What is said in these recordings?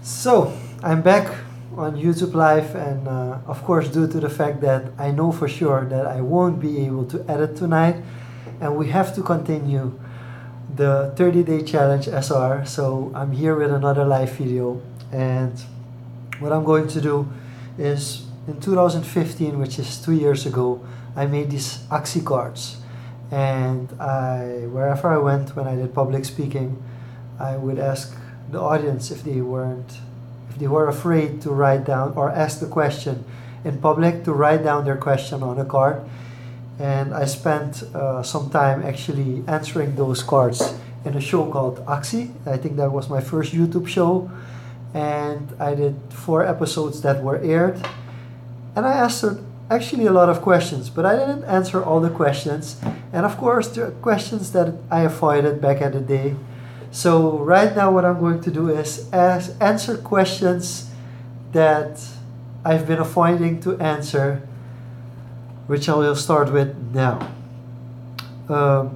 So, I'm back on YouTube Live, and of course, due to the fact that I know for sure that I won't be able to edit tonight, and we have to continue the 30-day challenge SR. So, I'm here with another live video, and what I'm going to do is in 2015, which is 2 years ago, I made these Axi cards, and wherever I went when I did public speaking, I would ask the audience if they were afraid to write down or ask the question in public, to write down their question on a card. And I spent some time actually answering those cards in a show called Axi. I think that was my first YouTube show, and I did 4 episodes that were aired, and I answered actually a lot of questions, but I didn't answer all the questions, and of course there are questions that I avoided back in the day. So right now what I'm going to do is answer questions that I've been avoiding to answer, which I will start with now. The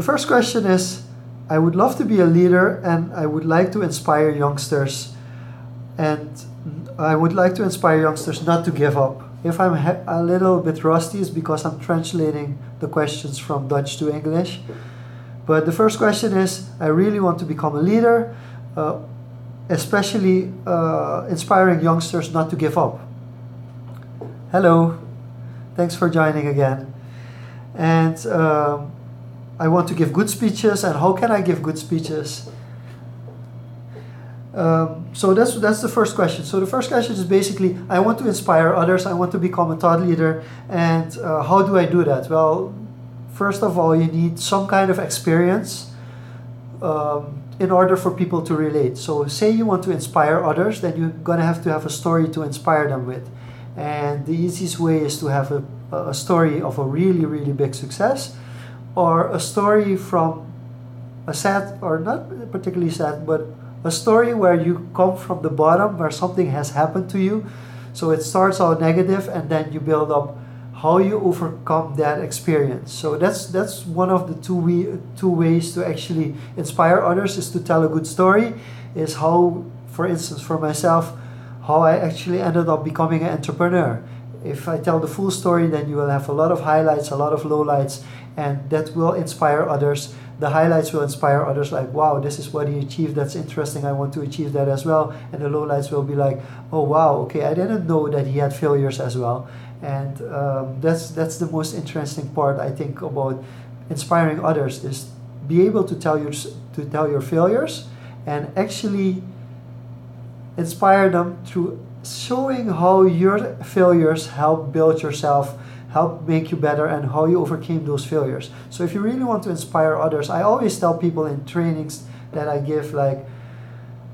first question is, I would love to be a leader and I would like to inspire youngsters, and I would like to inspire youngsters not to give up. If I'm a little bit rusty, it's because I'm translating the questions from Dutch to English. But the first question is, I really want to become a leader, especially inspiring youngsters not to give up. Hello, thanks for joining again. And I want to give good speeches, and how can I give good speeches? So that's the first question. So the first question is basically, I want to inspire others, I want to become a thought leader, and how do I do that? Well, first of all, you need some kind of experience in order for people to relate. So say you want to inspire others, then you're going to have a story to inspire them with. And the easiest way is to have a story of a really, really big success, or a story from a sad, or not particularly sad, but a story where you come from the bottom, where something has happened to you. So it starts out negative, and then you build up how you overcome that experience. So that's one of the two ways to actually inspire others, is to tell a good story. Is how, for instance, for myself, how I actually ended up becoming an entrepreneur. If I tell the full story, then you will have a lot of highlights, a lot of lowlights, and that will inspire others. The highlights will inspire others, like, wow, this is what he achieved, that's interesting, I want to achieve that as well. And the lowlights will be like, oh wow, okay, I didn't know that he had failures as well. And that's the most interesting part, I think, about inspiring others, is be able to tell your failures and actually inspire them through showing how your failures help build yourself, help make you better, and how you overcame those failures. So if you really want to inspire others, I always tell people in trainings that I give, like,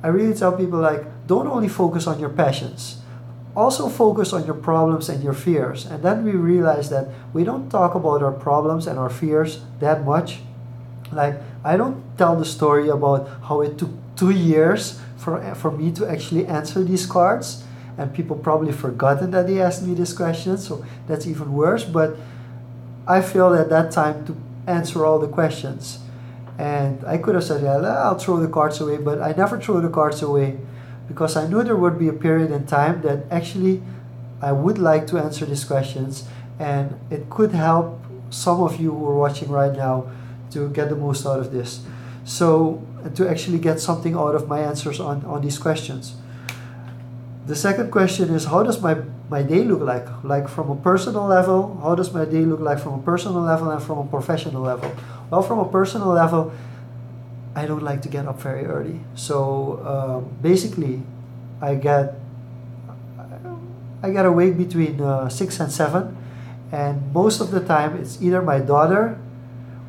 I really tell people, like, don't only focus on your passions, also focus on your problems and your fears. And then we realize that we don't talk about our problems and our fears that much. Like, I don't tell the story about how it took 2 years for me to actually answer these cards, and people probably forgotten that they asked me this question, so that's even worse. But I feel at that time to answer all the questions, and I could have said, yeah, I'll throw the cards away, but I never threw the cards away, because I knew there would be a period in time that actually I would like to answer these questions, and it could help some of you who are watching right now to get the most out of this. So to actually get something out of my answers on these questions. The second question is, how does my day look like? Like, from a personal level, how does my day look like from a personal level and from a professional level? Well, from a personal level, I don't like to get up very early. So basically, I get awake between 6 and 7, and most of the time it's either my daughter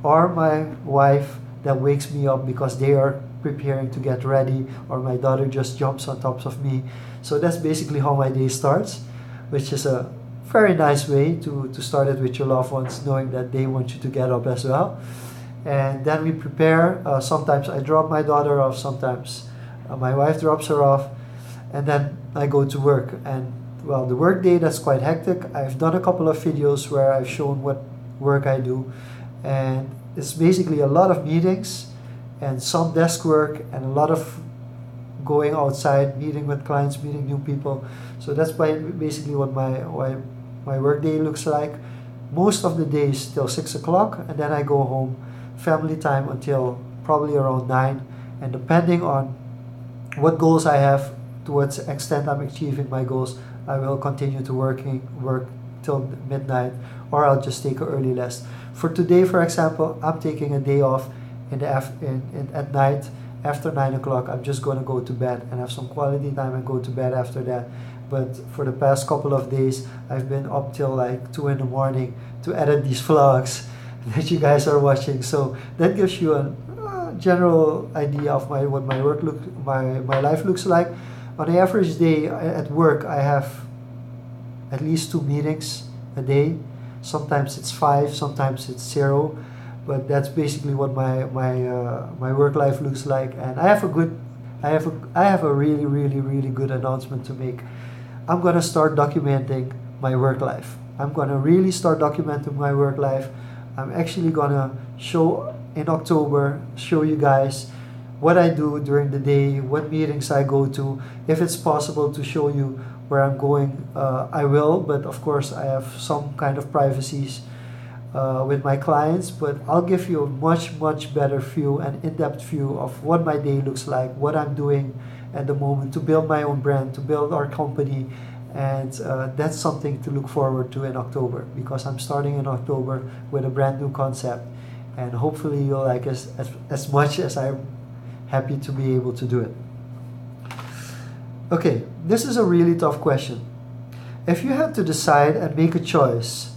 or my wife that wakes me up, because they are preparing to get ready, or my daughter just jumps on top of me. So that's basically how my day starts, which is a very nice way to start it with your loved ones, knowing that they want you to get up as well. And then we prepare. Sometimes I drop my daughter off, sometimes my wife drops her off, and then I go to work. And well, the work day, that's quite hectic. I've done a couple of videos where I've shown what work I do, and it's basically a lot of meetings, and some desk work and a lot of going outside, meeting with clients, meeting new people. So that's basically what my work day looks like. Most of the days till 6 o'clock, and then I go home, family time until probably around 9. And depending on what goals I have, to what extent I'm achieving my goals, I will continue to work till midnight, or I'll just take an early rest. For today, for example, I'm taking a day off at night. After 9 o'clock, I'm just going to go to bed and have some quality time and go to bed after that. But for the past couple of days, I've been up till like 2 in the morning to edit these vlogs that you guys are watching. So that gives you a general idea of what my life looks like. On an average day at work, I have at least 2 meetings a day. Sometimes it's 5, sometimes it's 0. But that's basically what my work life looks like. And I have a really good announcement to make. I'm gonna start documenting my work life. I'm gonna really start documenting my work life. I'm actually gonna show in October, show you guys what I do during the day, what meetings I go to. If it's possible to show you where I'm going, I will. But of course, I have some kind of privacies with my clients, but I'll give you a much better view and in-depth view of what my day looks like, what I'm doing at the moment to build my own brand, to build our company. And that's something to look forward to in October, because I'm starting in October with a brand new concept, and hopefully you'll like it as much as I'm happy to be able to do it. Okay, this is a really tough question. If you had to decide and make a choice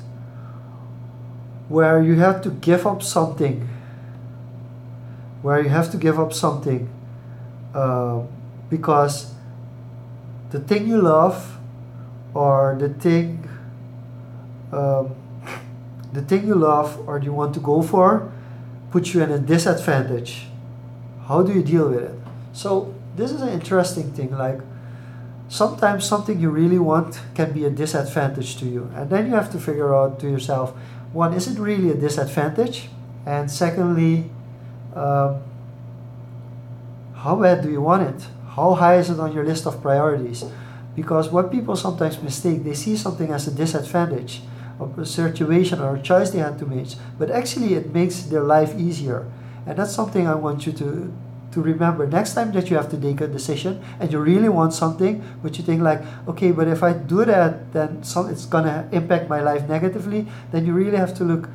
where you have to give up something, because the thing you love, or the thing you love or you want to go for, puts you in a disadvantage, how do you deal with it? So this is an interesting thing. Like, sometimes something you really want can be a disadvantage to you, and then you have to figure out to yourself, one, is it really a disadvantage? And secondly, how bad do you want it? How high is it on your list of priorities? Because what people sometimes mistake, they see something as a disadvantage of a situation or a choice they had to make, but actually it makes their life easier. And that's something I want you to remember. Next time that you have to make a decision and you really want something, but you think like, okay, but if I do that, then it's gonna impact my life negatively, then you really have to look,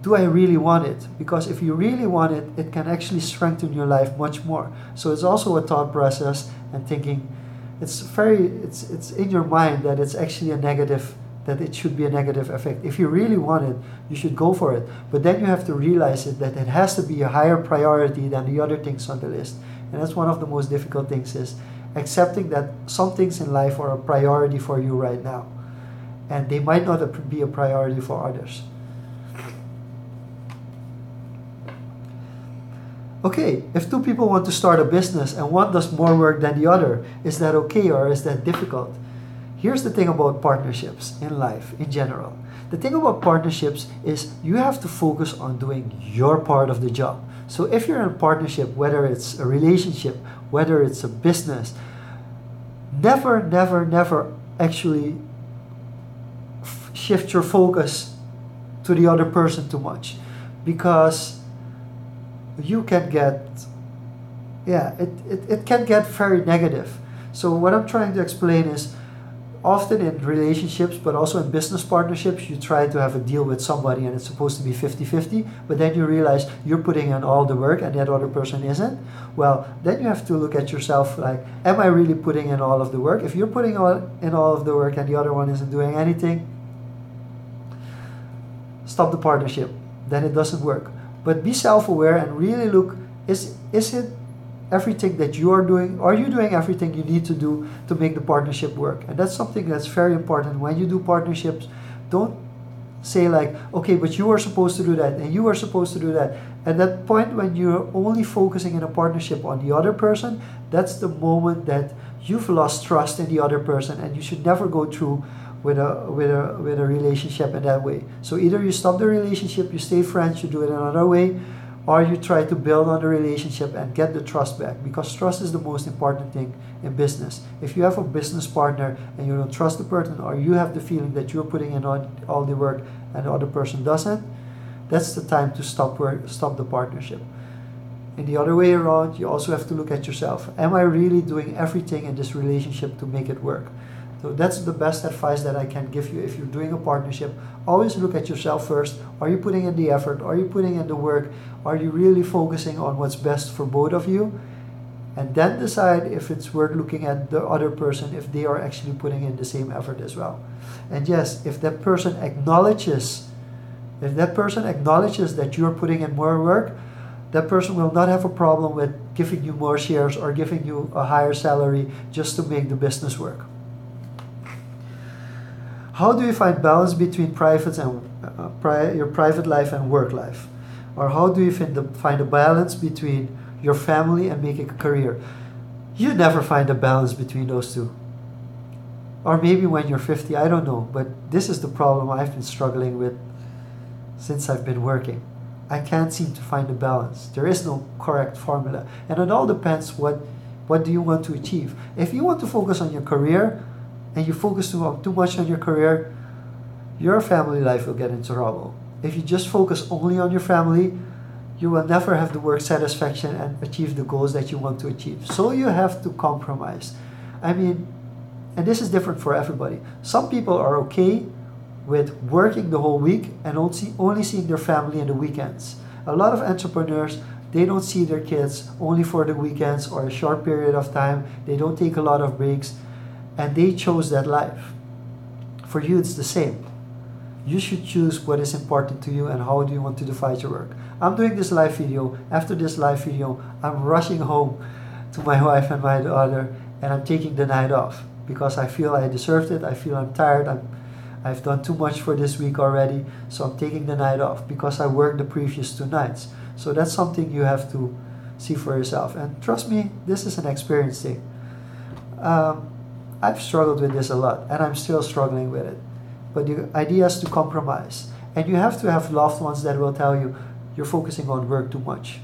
do I really want it? Because if you really want it, it can actually strengthen your life much more. So it's also a thought process and thinking. It's in your mind that it's actually a negative, that it should be a negative effect. If you really want it, you should go for it. But then you have to realize that it has to be a higher priority than the other things on the list. And that's one of the most difficult things, is accepting that some things in life are a priority for you right now, and they might not be a priority for others. Okay, if 2 people want to start a business and one does more work than the other, is that okay, or is that difficult? Here's the thing about partnerships in life in general. The thing about partnerships is you have to focus on doing your part of the job. So if you're in a partnership, whether it's a relationship, whether it's a business, never actually shift your focus to the other person too much, because you can get, it can get very negative. So what I'm trying to explain is, often in relationships, but also in business partnerships, you try to have a deal with somebody and it's supposed to be 50-50, but then you realize you're putting in all the work and that other person isn't. Well, then you have to look at yourself like, am I really putting in all of the work? If you're putting in all of the work and the other one isn't doing anything, stop the partnership. Then it doesn't work. But be self-aware and really look, is it everything that you are doing? Are you doing everything you need to do to make the partnership work? And that's something that's very important. When you do partnerships, don't say like, okay, but you are supposed to do that and you are supposed to do that. At that point, when you're only focusing in a partnership on the other person, that's the moment that you've lost trust in the other person, and you should never go through with a relationship in that way. So either you stop the relationship, you stay friends, you do it another way, or you try to build on the relationship and get the trust back, because trust is the most important thing in business. If you have a business partner and you don't trust the person, or you have the feeling that you're putting in all the work and the other person doesn't, that's the time to stop the partnership. And the other way around, you also have to look at yourself. Am I really doing everything in this relationship to make it work? So that's the best advice that I can give you if you're doing a partnership. Always look at yourself first. Are you putting in the effort? Are you putting in the work? Are you really focusing on what's best for both of you? And then decide if it's worth looking at the other person, if they are actually putting in the same effort as well. And yes, if that person acknowledges that you're putting in more work, that person will not have a problem with giving you more shares or giving you a higher salary just to make the business work. How do you find balance between your private life and work life? Or how do you find a balance between your family and making a career? You never find a balance between those two. Or maybe when you're 50, I don't know. But this is the problem I've been struggling with since I've been working. I can't seem to find a balance. There is no correct formula. And it all depends what do you want to achieve. If you want to focus on your career, and you focus too much on your career, your family life will get into trouble. If you just focus only on your family, you will never have the work satisfaction and achieve the goals that you want to achieve. So you have to compromise. I mean, and this is different for everybody. Some people are okay with working the whole week and only seeing their family in the weekends. A lot of entrepreneurs, they don't see their kids only for the weekends or a short period of time. They don't take a lot of breaks. And they chose that life. For you, it's the same. You should choose what is important to you and how do you want to divide your work. I'm doing this live video. After this live video, I'm rushing home to my wife and my daughter, and I'm taking the night off because I feel I deserved it. I feel I'm tired. I've done too much for this week already, so I'm taking the night off because I worked the previous 2 nights. So that's something you have to see for yourself. And trust me, this is an experience thing. I've struggled with this a lot, and I'm still struggling with it. But the idea is to compromise. And you have to have loved ones that will tell you, you're focusing on work too much.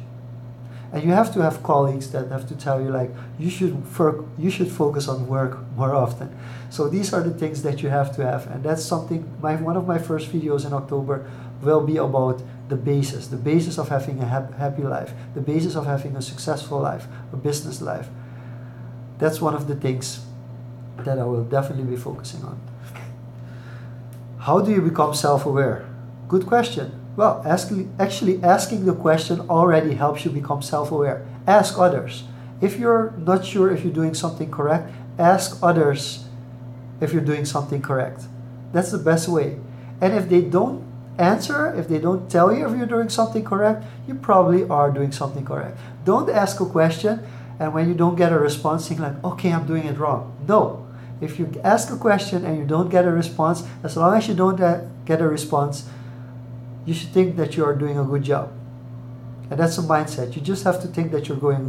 And you have to have colleagues that have to tell you, like, you should focus on work more often. So these are the things that you have to have. And that's something, one of my first videos in October will be about the basis of having a happy life, the basis of having a successful life, a business life. That's one of the things that I will definitely be focusing on. How do you become self-aware? Good question. Well, actually asking the question already helps you become self-aware. Ask others. If you're not sure if you're doing something correct, ask others if you're doing something correct. That's the best way. And if they don't answer, if they don't tell you if you're doing something correct, you probably are doing something correct. Don't ask a question and when you don't get a response, think like, okay, I'm doing it wrong. No. If you ask a question and you don't get a response, as long as you don't get a response, you should think that you are doing a good job. And that's a mindset. You just have to think that you're doing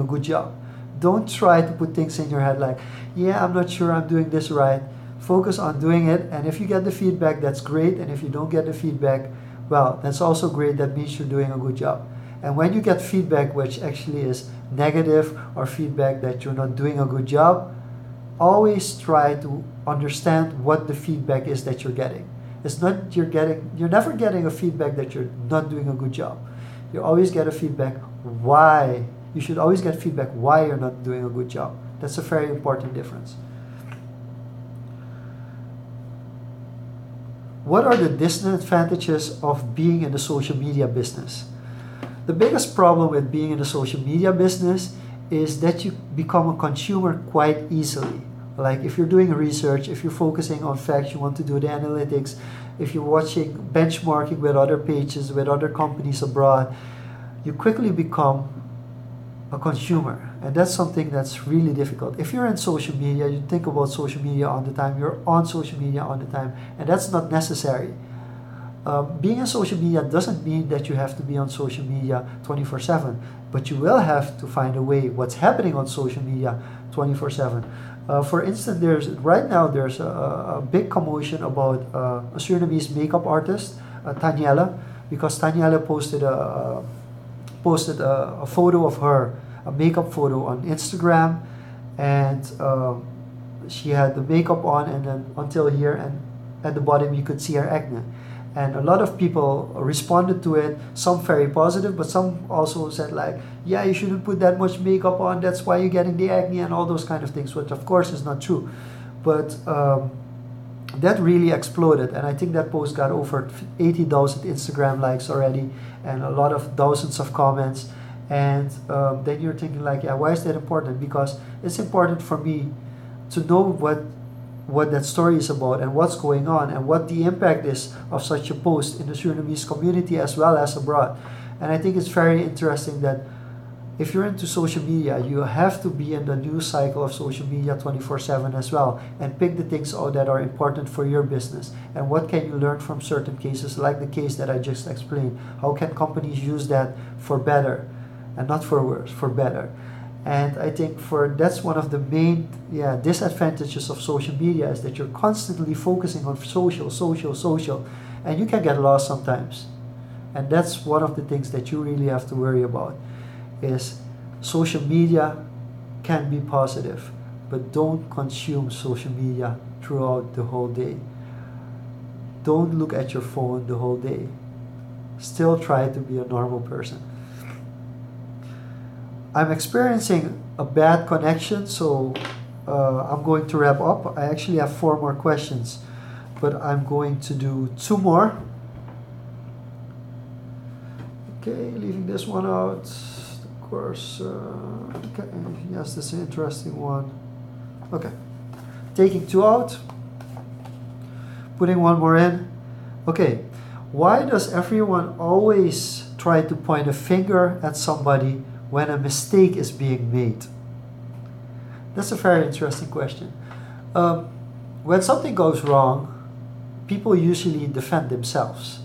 a good job. Don't try to put things in your head like, yeah, I'm not sure I'm doing this right. Focus on doing it. And if you get the feedback, that's great. And if you don't get the feedback, well, that's also great. That means you're doing a good job. And when you get feedback which actually is negative or feedback that you're not doing a good job, always try to understand what the feedback is that you're getting. It's not you're never getting a feedback that you're not doing a good job. You always get a feedback why. You should always get feedback why you're not doing a good job. That's a very important difference. What are the disadvantages of being in the social media business? The biggest problem with being in the social media business is that you become a consumer quite easily. Like if you're doing research, if you're focusing on facts, you want to do the analytics, if you're watching benchmarking with other pages, with other companies abroad, you quickly become a consumer. And that's something that's really difficult. If you're in social media, you think about social media all the time, you're on social media all the time, and that's not necessary. Being on social media doesn't mean that you have to be on social media 24/7, but you will have to find a way what's happening on social media 24/7. For instance, right now there's a big commotion about a Surinamese makeup artist, Taniela. because Daniela posted a photo of her, a makeup photo on Instagram, and she had the makeup on, and then until here, and at the bottom you could see her acne. And a lot of people responded to it, some very positive, but some also said like, yeah, you shouldn't put that much makeup on, that's why you're getting the acne and all those kind of things, which of course is not true. But that really exploded, and I think that post got over 80,000 Instagram likes already, and a lot of thousands of comments. And then you're thinking like, yeah, why is that important? Because it's important for me to know what that story is about and what's going on and what the impact is of such a post in the Surinamese community as well as abroad. And I think it's very interesting that if you're into social media, you have to be in the news cycle of social media 24/7 as well, and pick the things out that are important for your business. And what can you learn from certain cases, like the case that I just explained? How can companies use that for better and not for worse, for better? And I think that's one of the main disadvantages of social media, is that you're constantly focusing on social, and you can get lost sometimes. And that's one of the things that you really have to worry about. Is social media can be positive, but don't consume social media throughout the whole day. Don't look at your phone the whole day. Still try to be a normal person. I'm experiencing a bad connection, so I'm going to wrap up. I actually have 4 more questions, but I'm going to do 2 more. Okay, leaving this one out. Of course, okay, yes, this is an interesting one. Okay, taking 2 out, putting 1 more in. Okay, why does everyone always try to point a finger at somebody when a mistake is being made? That's a very interesting question. When something goes wrong, people usually defend themselves.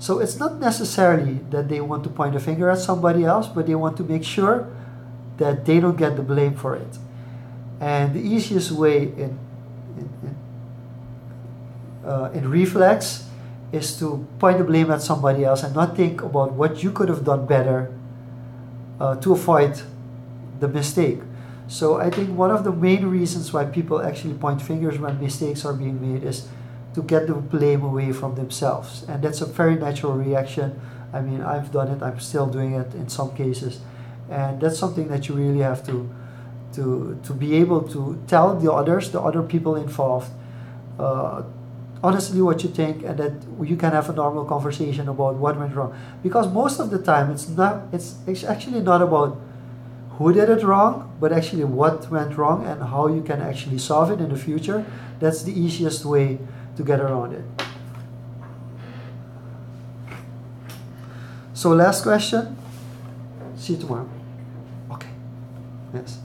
So it's not necessarily that they want to point a finger at somebody else, but they want to make sure that they don't get the blame for it. And the easiest way in reflex is to point the blame at somebody else and not think about what you could have done better to avoid the mistake. So I think one of the main reasons why people actually point fingers when mistakes are being made is to get the blame away from themselves. And that's a very natural reaction. I mean, I've done it, I'm still doing it in some cases. And that's something that you really have to be able to tell the other people involved, honestly what you think, and that you can have a normal conversation about what went wrong. Because most of the time it's actually not about who did it wrong, but actually what went wrong and how you can actually solve it in the future. That's the easiest way to get around it. So last question. See you tomorrow. Okay. Yes.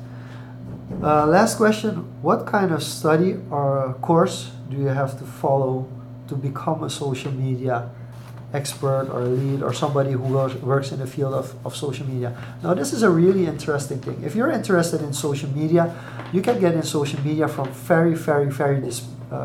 Last question. What kind of study or course do you have to follow to become a social media expert or a lead or somebody who works in the field of social media? Now, this is a really interesting thing. If you're interested in social media, you can get in social media from very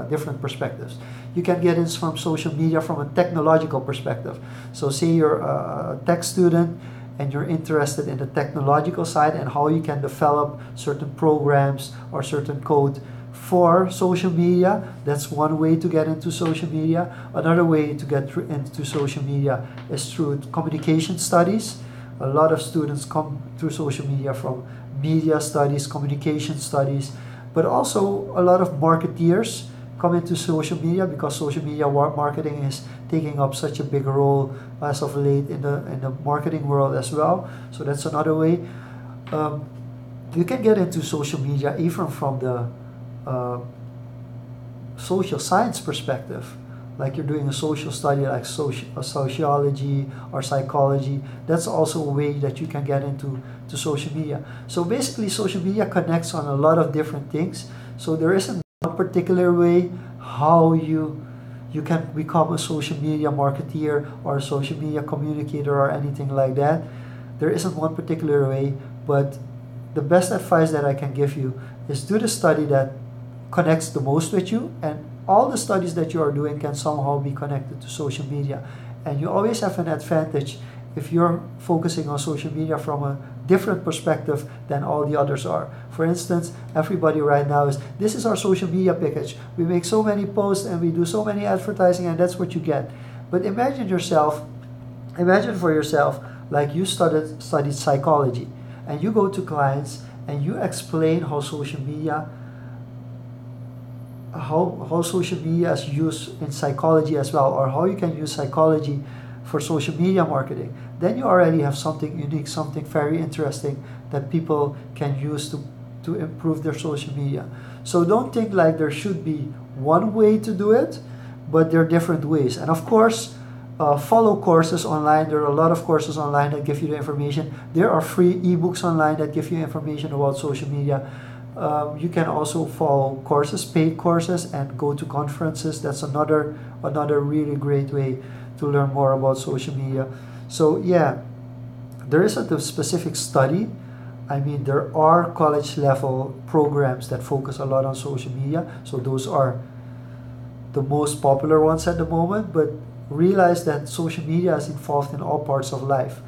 different perspectives. You can get in from social media from a technological perspective. So say you're a tech student and you're interested in the technological side and how you can develop certain programs or certain code for social media. That's one way to get into social media. Another way to get into social media is through communication studies. A lot of students come through social media from media studies, communication studies, but also a lot of marketeers come into social media because social media marketing is taking up such a big role as of late in the marketing world as well. So that's another way. You can get into social media even from the social science perspective, like you're doing a social study like sociology or psychology. That's also a way that you can get into social media. So basically social media connects on a lot of different things. So there isn't one particular way how you can become a social media marketeer or a social media communicator or anything like that. There isn't one particular way, but the best advice that I can give you is do the study that connects the most with you, and all the studies that you are doing can somehow be connected to social media. And you always have an advantage if you're focusing on social media from a different perspective than all the others are. For instance, everybody right now this is our social media package. We make so many posts and we do so many advertising, and that's what you get. But imagine for yourself, like you studied psychology, and you go to clients and you explain how social media is used in psychology as well, or how you can use psychology for social media marketing. Then you already have something unique, something very interesting that people can use to improve their social media. So don't think like there should be one way to do it, but there are different ways. And of course, follow courses online. There are a lot of courses online that give you the information. There are free ebooks online that give you information about social media. You can also follow courses, paid courses, and go to conferences. That's another really great way to learn more about social media. So yeah, there isn't a specific study. I mean, there are college level programs that focus a lot on social media. So those are the most popular ones at the moment, but realize that social media is involved in all parts of life.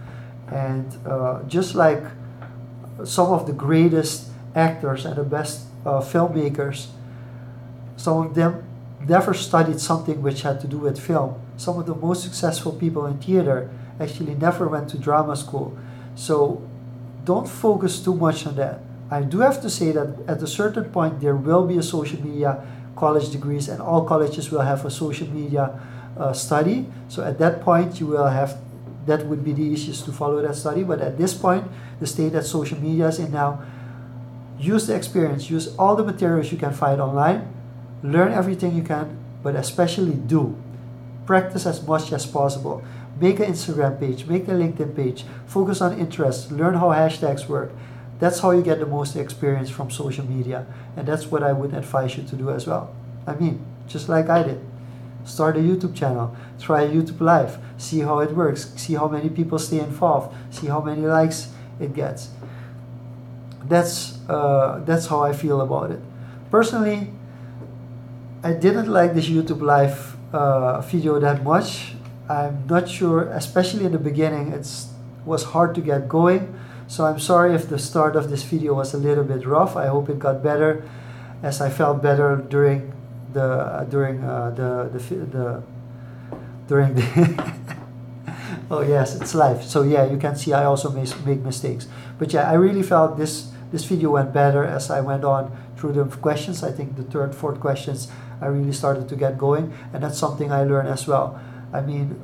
And just like some of the greatest actors and the best filmmakers, some of them never studied something which had to do with film. Some of the most successful people in theater actually never went to drama school. So don't focus too much on that. I do have to say that at a certain point there will be a social media college degrees, and all colleges will have a social media study. So at that point you will have, that would be the easiest to follow that study. But at this point, the state that social media is in now, use the experience, use all the materials you can find online, learn everything you can, but especially practice as much as possible. Make an Instagram page, make a LinkedIn page, focus on interests, learn how hashtags work. That's how you get the most experience from social media. And that's what I would advise you to do as well. I mean, just like I did. Start a YouTube channel, try a YouTube live, see how it works, see how many people stay involved, see how many likes it gets. That's how I feel about it. Personally, I didn't like this YouTube live video that much. I'm not sure, especially in the beginning, it was hard to get going. So I'm sorry if the start of this video was a little bit rough. I hope it got better, as I felt better during the oh yes, it's live. So yeah, you can see I also make mistakes. But yeah, I really felt this video went better as I went on through the questions. I think the third, fourth questions, I really started to get going, and that's something I learned as well. I mean,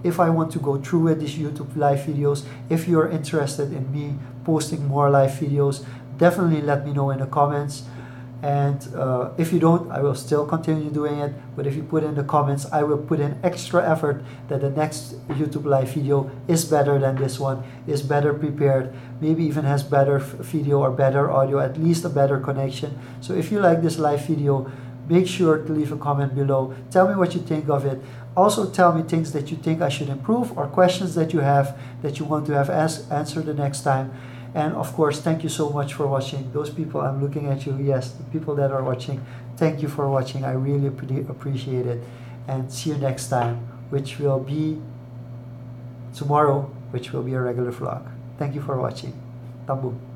if I want to go through with these YouTube live videos, if you're interested in me posting more live videos, definitely let me know in the comments. And if you don't, I will still continue doing it. But if you put in the comments, I will put in extra effort that the next YouTube live video is better than this one, is better prepared, maybe even has better video or better audio, at least a better connection. So if you like this live video, make sure to leave a comment below. Tell me what you think of it. Also tell me things that you think I should improve, or questions that you have that you want to have answered the next time. And of course, thank you so much for watching. Those people, I'm looking at you, yes, the people that are watching, thank you for watching. I really appreciate it. And see you next time, which will be tomorrow, which will be a regular vlog. Thank you for watching. Tamboom.